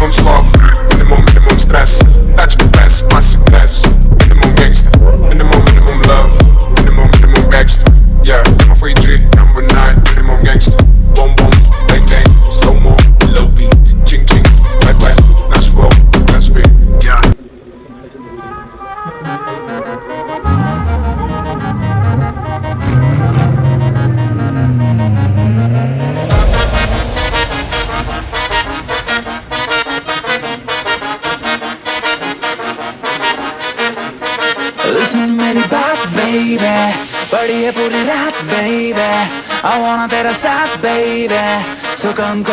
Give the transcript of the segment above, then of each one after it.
minimum sloth, minimum stress. That's the best, classic best. Minimum gangster, minimum love, minimum gangster. Yeah, I'm a free G, number 9, minimum gangster. Boom boom, bang bang, slow mo, low beat, ching ching, wet wet, that's roll, that's me. Yeah. Listen to मेरी बात baby, बड़ी है पूरी रात baby, I wanna तेरा साथ baby, so come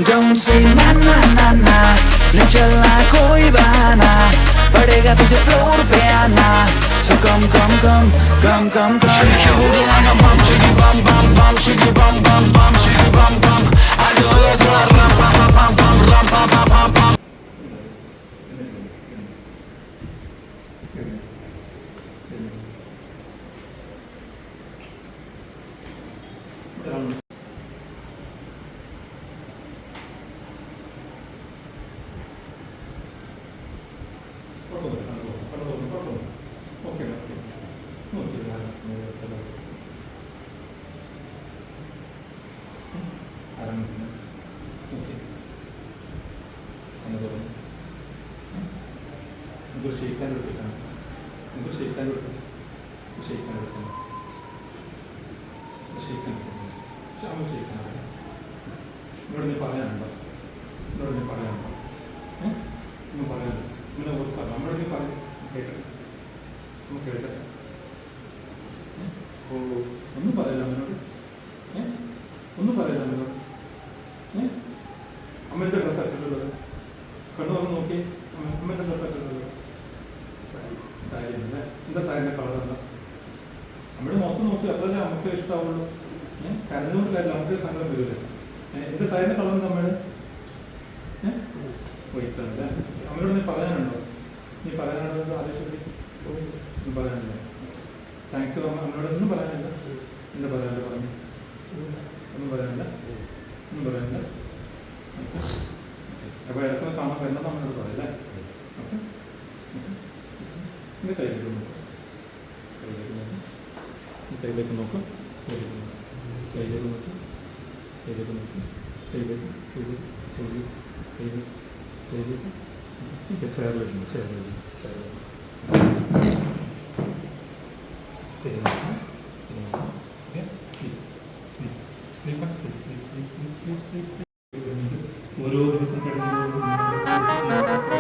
don't say na na na na, नहीं चलना कोई बहाना, पड़ेगा तुझे फ्लोर पे आना, so come shake your booty like a bum, shake bum bum, shake bum bum, shake bum bum, I do it ram pam pam. അമ്മയുടെ dress ആക്കിയിട്ടുള്ളത് കണ്ണു തുറന്ന് നോക്കി അമ്മയുടെ ഡ്രസ് ആക്കിയിട്ടുള്ളത് സാരി അല്ലേ? എന്താ സാരിൻ്റെ കളർ എന്താ? നമ്മുടെ മൊത്തം നോക്കി അപ്പോഴല്ലേ നമുക്ക് ഇഷ്ടമാവുള്ളൂ. കരഞ്ഞുകൊണ്ട് കാര്യമില്ല, നമുക്ക് സങ്കടം വരില്ലേ? എന്താ സാരിൻ്റെ കളർ എന്താ അമ്മയുടെ? വൈറ്റാണല്ലേ? അമ്മയോട് നീ പറയാനുണ്ടോ? നീ പറയാനുണ്ടോ? ആലോചിച്ചു ഒന്നും പറയാനില്ല. താങ്ക്സ് അമ്മയോട് ഒന്നും പറയാനില്ല. എന്താ പറയാനില്ല? പറഞ്ഞു ഒന്നും പറയാനില്ല. അപ്പോൾ ഇടയ്ക്കൊന്ന് കാണാൻ വരുന്നത് നമ്മളോട് പറയല്ലേ? ഓക്കെ, എൻ്റെ കയ്യിലേക്ക് നോക്കും, കയ്യിലേക്ക് നോക്കും, ഓരോ ദിവസം കഴിയുമ്പോൾ